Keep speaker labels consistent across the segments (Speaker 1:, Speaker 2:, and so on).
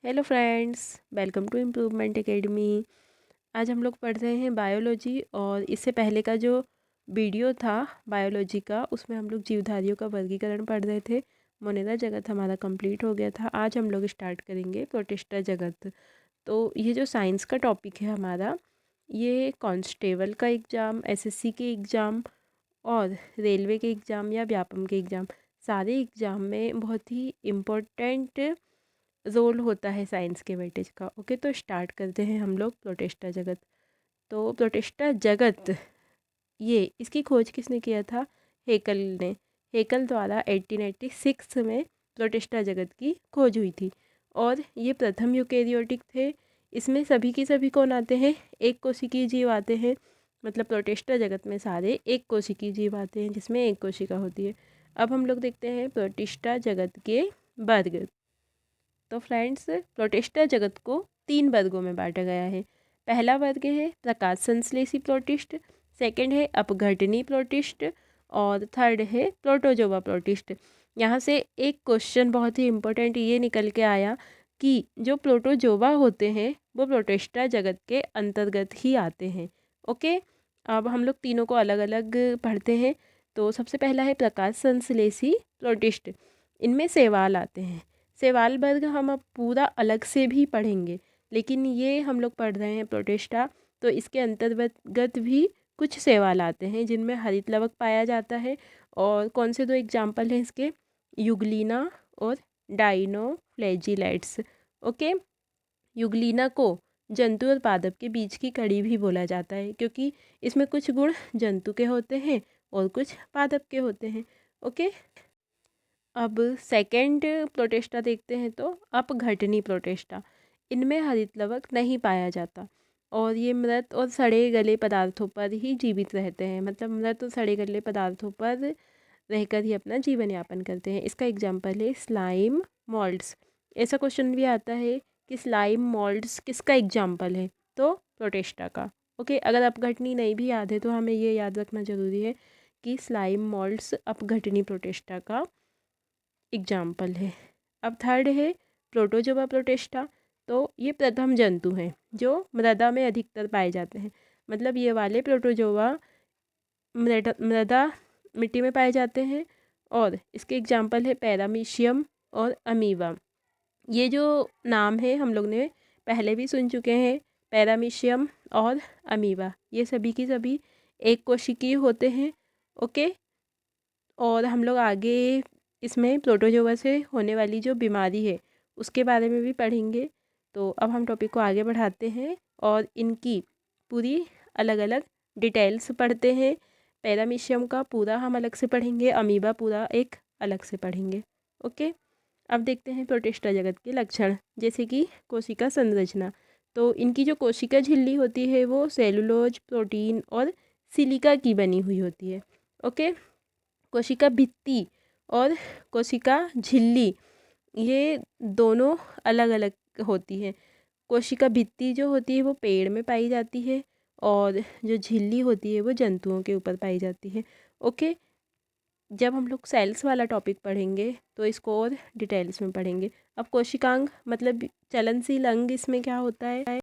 Speaker 1: Hello friends, welcome to improvement academy. आज हम लोग पढ़ रहे हैं बायोलॉजी। और इससे पहले का जो वीडियो था बायोलॉजी का, उसमें हम लोग जीवधारियों का वर्गीकरण पढ़ रहे थे। मोनेरा जगत हमारा कंप्लीट हो गया था। आज हम लोग स्टार्ट करेंगे प्रोटिस्टा जगत। तो ये जो साइंस का टॉपिक है हमारा, ये कांस्टेबल का एग्ज़ाम, एसएससी के एग्ज़ाम और रेलवे के एग्ज़ाम या व्यापम के एग्ज़ाम, सारे एग्ज़ाम में बहुत ही इम्पोर्टेंट रोल होता है साइंस के वेटेज का। ओके, तो स्टार्ट करते हैं हम लोग प्रोटिस्टा जगत। तो प्रोटिस्टा जगत, ये इसकी खोज किसने किया था? हेकल ने। हेकल द्वारा 1886 में प्रोटिस्टा जगत की खोज हुई थी। और ये प्रथम यूकेरियोटिक थे। इसमें सभी की सभी कौन आते हैं? एक कोशिकीय जीव आते हैं। मतलब प्रोटिस्टा जगत में सारे एक कोशिकीय जीव आते हैं, जिसमें एक कोशिका होती है। अब हम लोग देखते हैं प्रोटिस्टा जगत के वर्ग। तो फ्रेंड्स, प्रोटिस्टा जगत को 3 वर्गों में बांटा गया है। पहला वर्ग है प्रकाश संश्लेषी प्रोटिस्ट, सेकंड है अपघटनी प्रोटिस्ट और थर्ड है प्रोटोजोआ प्रोटिस्ट। यहाँ से एक क्वेश्चन बहुत ही इम्पोर्टेंट ये निकल के आया कि जो प्रोटोजोआ होते हैं वो प्रोटिस्टा जगत के अंतर्गत ही आते हैं। ओके, अब हम लोग तीनों को अलग अलग पढ़ते हैं। तो सबसे पहला है प्रकाश संश्लेषी प्रोटिस्ट। इनमें शैवाल आते हैं। शैवाल वर्ग हम अब पूरा अलग से भी पढ़ेंगे, लेकिन ये हम लोग पढ़ रहे हैं प्रोटिस्टा, तो इसके अंतर्गत भी कुछ शैवाल आते हैं जिनमें हरित लवक पाया जाता है। और कौन से 2 एग्जाम्पल हैं इसके? युगलीना और डाइनोफ्लैजिलेट्स। ओके, युगलीना को जंतु और पादप के बीच की कड़ी भी बोला जाता है, क्योंकि इसमें कुछ गुण जंतु के होते हैं और कुछ पादप के होते हैं। ओके, अब सेकंड प्रोटिस्टा देखते हैं। तो अपघटनी प्रोटिस्टा, इनमें हरित लवक नहीं पाया जाता और ये मृत और सड़े गले पदार्थों पर ही जीवित रहते हैं। मतलब मृत और सड़े गले पदार्थों पर रहकर ही अपना जीवन यापन करते हैं। इसका एग्जाम्पल है स्लाइम मोल्ड्स। ऐसा क्वेश्चन भी आता है कि स्लाइम मोल्ड्स किसका एग्जाम्पल है? तो प्रोटिस्टा का। ओके, अगर अपघटनी नहीं भी याद है तो हमें ये याद रखना जरूरी है कि स्लाइम मोल्ड्स अपघटनी प्रोटिस्टा का एग्जाम्पल है। अब थर्ड है प्रोटोजोआ प्रोटिस्टा। तो ये प्रथम जंतु हैं जो मृदा में अधिकतर पाए जाते हैं। मतलब ये वाले प्रोटोजोआ मृदा मिट्टी में पाए जाते हैं। और इसके एग्जाम्पल है पैरामीशियम और अमीबा। ये जो नाम है हम लोग ने पहले भी सुन चुके हैं, पैरामीशियम और अमीबा। ये सभी की सभी एक कोशिकीय होते हैं। ओके, और हम लोग आगे इसमें प्रोटोजोआ से होने वाली जो बीमारी है उसके बारे में भी पढ़ेंगे। तो अब हम टॉपिक को आगे बढ़ाते हैं और इनकी पूरी अलग अलग डिटेल्स पढ़ते हैं। पैरामीशियम का पूरा हम अलग से पढ़ेंगे, अमीबा पूरा एक अलग से पढ़ेंगे। ओके, अब देखते हैं प्रोटिस्टा जगत के लक्षण, जैसे कि कोशिका संरचना। तो इनकी जो कोशिका झिल्ली होती है वो सेलुलोज, प्रोटीन और सिलिका की बनी हुई होती है। ओके, कोशिका भित्ति और कोशिका झिल्ली, ये दोनों अलग अलग होती हैं। कोशिका भित्ति जो होती है वो पेड़ में पाई जाती है और जो झिल्ली होती है वो जंतुओं के ऊपर पाई जाती है। ओके, जब हम लोग सेल्स वाला टॉपिक पढ़ेंगे तो इसको और डिटेल्स में पढ़ेंगे। अब कोशिकांग मतलब चलनशील अंग, इसमें क्या होता है?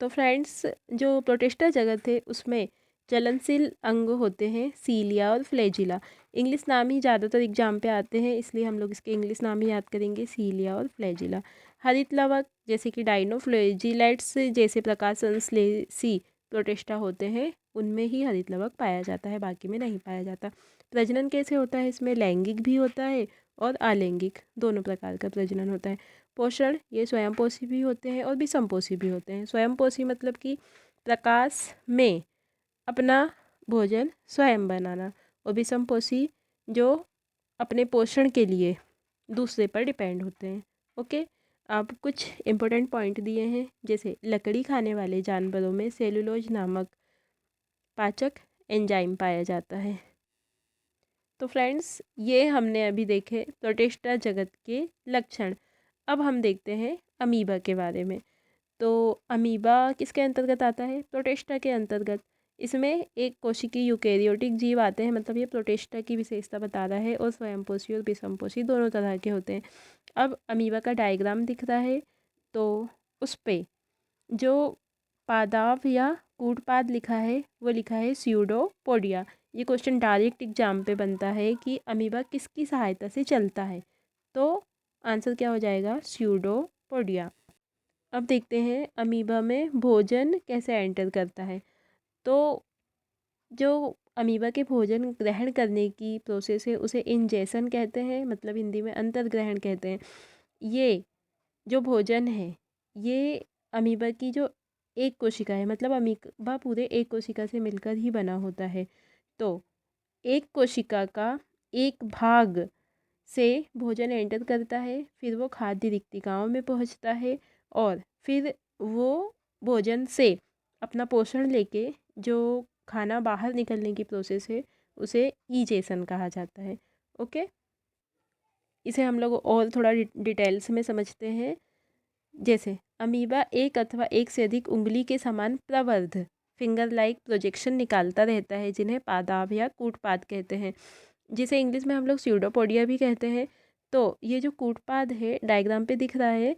Speaker 1: तो फ्रेंड्स, जो प्रोटिस्टा जगत है उसमें चलनशील अंग होते हैं सीलिया और फ्लैजिला। इंग्लिश नाम ही ज़्यादातर एग्जाम पे आते हैं, इसलिए हम लोग इसके इंग्लिश नाम ही याद करेंगे, सीलिया और फ्लैजिला। हरित लवक जैसे कि डाइनोफ्लैजिलेट्स जैसे प्रकाश संश्लेषी प्रोटिस्टा होते हैं, उनमें ही हरित लवक पाया जाता है, बाकी में नहीं पाया जाता। प्रजनन कैसे होता है? इसमें लैंगिक भी होता है और अलैंगिक, दोनों प्रकार का प्रजनन होता है। पोषण, ये स्वयंपोषी भी होते हैं और विषमपोषी भी होते हैं। स्वयंपोषी मतलब कि प्रकाश में अपना भोजन स्वयं बनाना, और विषमपोषी जो अपने पोषण के लिए दूसरे पर डिपेंड होते हैं। ओके, अब कुछ इम्पोर्टेंट पॉइंट दिए हैं, जैसे लकड़ी खाने वाले जानवरों में सेलुलोज नामक पाचक एंजाइम पाया जाता है। तो फ्रेंड्स, ये हमने अभी देखे प्रोटिस्टा जगत के लक्षण। अब हम देखते हैं अमीबा के बारे में। तो अमीबा किसके अंतर्गत आता है? प्रोटिस्टा के अंतर्गत। इसमें एक कोशिकीय यूकेरियोटिक जीव आते हैं, मतलब ये प्रोटिस्टा की विशेषता बता रहा है, और स्वयंपोषी और विषमपोषी दोनों तरह के होते हैं। अब अमीबा का डायग्राम दिख रहा है। तो उस पे जो पादाप या कूटपाद लिखा है वो लिखा है स्यूडोपोडिया। ये क्वेश्चन डायरेक्ट एग्जाम पे बनता है कि अमीबा किसकी सहायता से चलता है, तो आंसर क्या हो जाएगा, स्यूडोपोडिया। अब देखते हैं अमीबा में भोजन कैसे एंटर करता है। तो जो अमीबा के भोजन ग्रहण करने की प्रोसेस है उसे इंजेशन कहते हैं, मतलब हिंदी में अंतर ग्रहण कहते हैं। ये जो भोजन है ये अमीबा की जो एक कोशिका है, मतलब अमीबा पूरे एक कोशिका से मिलकर ही बना होता है। तो एक कोशिका का एक भाग से भोजन एंटर करता है, फिर वो खाद्य रिक्तिकाओं में पहुंचता है और फिर वो भोजन से अपना पोषण लेके जो खाना बाहर निकलने की प्रोसेस है उसे ईजेशन कहा जाता है। ओके, इसे हम लोग और थोड़ा डिटेल्स में समझते हैं। जैसे अमीबा एक अथवा एक से अधिक उंगली के समान प्रवर्ध फिंगर लाइक प्रोजेक्शन निकालता रहता है, जिन्हें पादाभ या कूटपाद कहते हैं, जिसे इंग्लिश में हम लोग स्यूडोपोडिया भी कहते हैं। तो ये जो कूटपाद है डायग्राम पे दिख रहा है,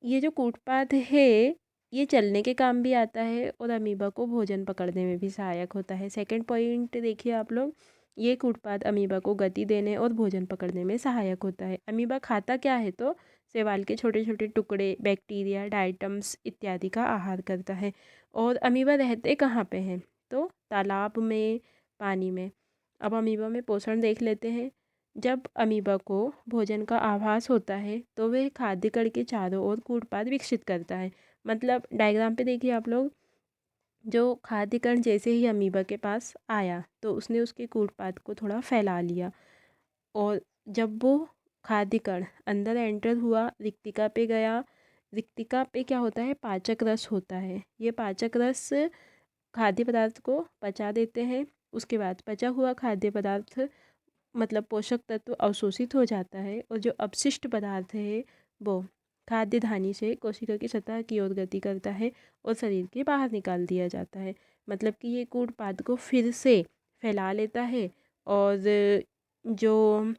Speaker 1: ये जो कूटपाद है ये चलने के काम भी आता है और अमीबा को भोजन पकड़ने में भी सहायक होता है। सेकंड पॉइंट देखिए आप लोग, ये कूटपाद अमीबा को गति देने और भोजन पकड़ने में सहायक होता है। अमीबा खाता क्या है, तो शैवाल के छोटे छोटे टुकड़े, बैक्टीरिया, डाइटम्स इत्यादि का आहार करता है। और अमीबा रहते कहाँ पे हैं, तो तालाब में, पानी में। अब अमीबा में पोषण देख लेते हैं। जब अमीबा को भोजन का आभास होता है तो वह खाद्य कण के चारों ओर कूटपाद विकसित करता है। मतलब डायग्राम पे देखिए आप लोग, जो खाद्य कण जैसे ही अमीबा के पास आया तो उसने उसके कूटपाद को थोड़ा फैला लिया, और जब वो खाद्य कण अंदर एंटर हुआ, रिक्तिका पे गया, रिक्तिका पे क्या होता है, पाचक रस होता है। ये पाचक रस खाद्य पदार्थ को पचा देते हैं। उसके बाद पचा हुआ खाद्य पदार्थ मतलब पोषक तत्व अवशोषित हो जाता है और जो अपशिष्ट पदार्थ है वो खाद्य धानी से कोशिका की सतह की ओर गति करता है और शरीर के बाहर निकाल दिया जाता है। मतलब कि ये कूटपाद को फिर से फैला लेता है और जो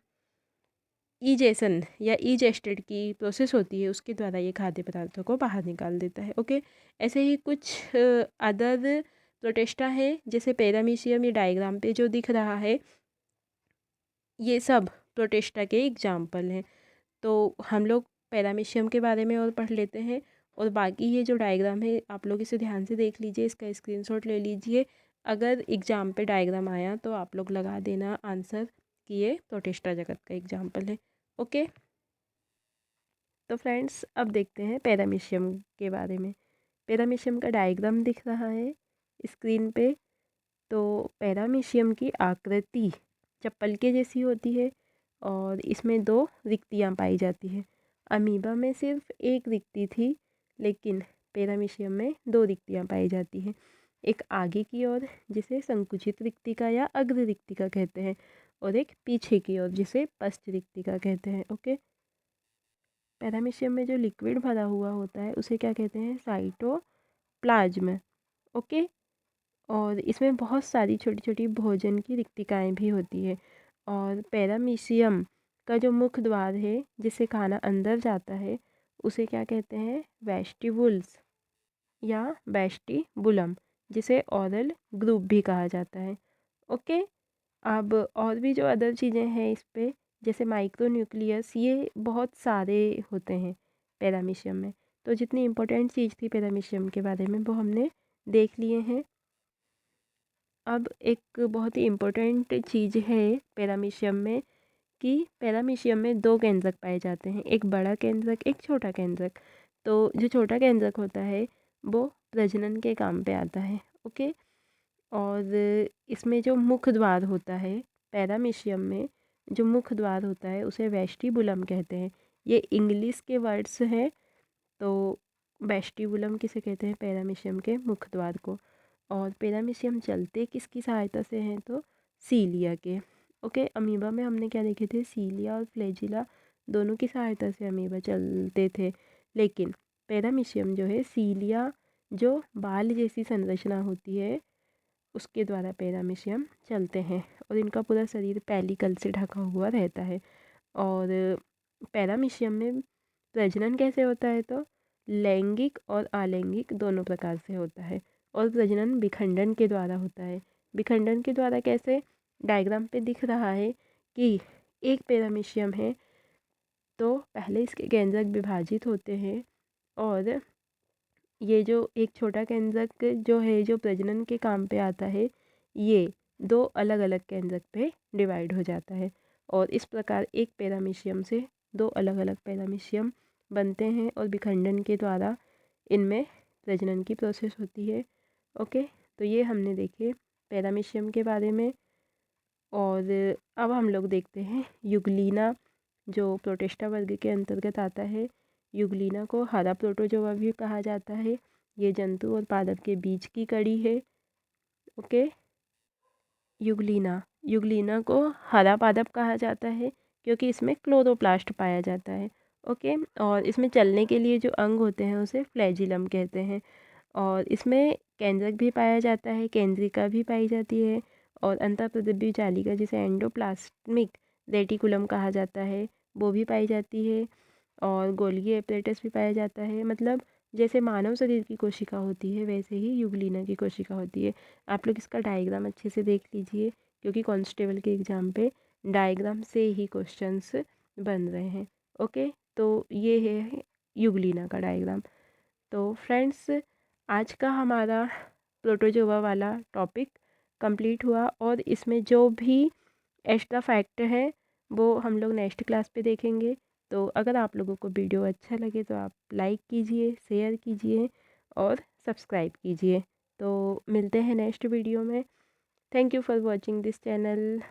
Speaker 1: ईजेशन या ईजेस्टेड की प्रोसेस होती है उसके द्वारा ये खाद्य पदार्थों को बाहर निकाल देता है। ओके, ऐसे ही कुछ अदर प्रोटेस्टा है, जैसे पैरामीशियम, ये डायग्राम पे जो दिख रहा है ये सब प्रोटेस्टा के एग्जाम्पल हैं। तो हम लोग पैरामीशियम के बारे में और पढ़ लेते हैं, और बाकी ये जो डायग्राम है आप लोग इसे ध्यान से देख लीजिए, इसका स्क्रीनशॉट ले लीजिए। अगर एग्ज़ाम पे डायग्राम आया तो आप लोग लगा देना आंसर कि ये प्रोटेस्टा जगत का एग्जाम्पल है। ओके, तो फ्रेंड्स अब देखते हैं पैरामीशियम के बारे में। पैरामीशियम का डायग्राम दिख रहा है स्क्रीन पे। तो पैरामीशियम की आकृति चप्पल के जैसी होती है और इसमें दो रिक्तियाँ पाई जाती हैं। अमीबा में सिर्फ एक रिक्ति थी, लेकिन पैरामीशियम में दो रिक्तियाँ पाई जाती हैं। एक आगे की ओर जिसे संकुचित रिक्तिका या अग्र रिक्तिका कहते हैं, और एक पीछे की ओर जिसे पश्च रिक्तिका कहते हैं। ओके, पैरामीशियम में जो लिक्विड भरा हुआ होता है उसे क्या कहते हैं, साइटोप्लाज्म। ओके, और इसमें बहुत सारी छोटी छोटी भोजन की रिक्तिकाएँ भी होती है। और पैरामीशियम का जो मुख्य द्वार है जिससे खाना अंदर जाता है उसे क्या कहते हैं, वेस्टिबुल्स या वेस्टिबुलम, जिसे ओरल ग्रुप भी कहा जाता है। ओके, अब और भी जो अदर चीज़ें हैं इस पे, जैसे माइक्रोन्यूक्लियस, ये बहुत सारे होते हैं पैरामीशियम में। तो जितनी इम्पोर्टेंट चीज़ थी पैरामीशियम के बारे में वो हमने देख लिए हैं। अब एक बहुत ही इम्पोर्टेंट चीज़ है पैरामीशियम में कि पैरामीशियम में दो केंद्रक पाए जाते हैं, एक बड़ा केंद्रक, एक छोटा केंद्रक। तो जो छोटा केंद्रक होता है वो प्रजनन के काम पे आता है। ओके, और इसमें जो मुख्य द्वार होता है पैरामीशियम में, जो मुख्य द्वार होता है उसे वेस्टिबुलम कहते हैं। ये इंग्लिश के वर्ड्स हैं। तो वेस्टिबुलम किसे कहते हैं, पैरामीशियम के मुख्य द्वार को। और पैरामीशियम चलते किसकी सहायता से हैं, तो सीलिया के। ओके, अमीबा में हमने क्या देखे थे, सीलिया और फ्लैजिला दोनों की सहायता से अमीबा चलते थे। लेकिन पैरामीशियम जो है, सीलिया जो बाल जैसी संरचना होती है उसके द्वारा पैरामीशियम चलते हैं, और इनका पूरा शरीर पेलिकल से ढका हुआ रहता है। और पैरामीशियम में प्रजनन कैसे होता है, तो लैंगिक और अलैंगिक दोनों प्रकार से होता है। और प्रजनन विखंडन के द्वारा होता है। विखंडन के द्वारा कैसे, डायग्राम पे दिख रहा है कि एक पैरामीशियम है, तो पहले इसके केंद्रक विभाजित होते हैं और ये जो एक छोटा केंद्रक जो है जो प्रजनन के काम पे आता है, ये दो अलग अलग केंद्रक पे डिवाइड हो जाता है और इस प्रकार एक पैरामीशियम से दो अलग अलग पैरामीशियम बनते हैं और विखंडन के द्वारा इनमें प्रजनन की प्रोसेस होती है। ओके, तो ये हमने देखे पैरामीशियम के बारे में। और अब हम लोग देखते हैं युगलीना, जो प्रोटिस्टा वर्ग के अंतर्गत आता है। युगलीना को हरा प्रोटोजोआ भी कहा जाता है। ये जंतु और पादप के बीच की कड़ी है। ओके, युगलीना को हरा पादप कहा जाता है क्योंकि इसमें क्लोरोप्लास्ट पाया जाता है। ओके, और इसमें चलने के लिए जो अंग होते हैं उसे फ्लैजिलम कहते हैं। और इसमें केंद्रक भी पाया जाता है, केंद्रिका भी पाई जाती है और अंतःप्रद्रव्य जालिका जिसे एंडोप्लाज्मिक रेटिकुलम कहा जाता है वो भी पाई जाती है। और गोल्गी एपरेटस भी पाया जाता है। मतलब जैसे मानव शरीर की कोशिका होती है वैसे ही युगलीना की कोशिका होती है। आप लोग इसका डायग्राम अच्छे से देख लीजिए क्योंकि कांस्टेबल के एग्ज़ाम पे डायग्राम से ही क्वेश्चंस बन रहे हैं। ओके, तो ये है युगलीना का डायग्राम। तो फ्रेंड्स, आज का हमारा प्रोटोजोआ वाला टॉपिक कंप्लीट हुआ और इसमें जो भी एक्स्ट्रा फैक्ट है वो हम लोग नेक्स्ट क्लास पे देखेंगे। तो अगर आप लोगों को वीडियो अच्छा लगे तो आप लाइक कीजिए, शेयर कीजिए और सब्सक्राइब कीजिए। तो मिलते हैं नेक्स्ट वीडियो में। Thank you for watching this channel.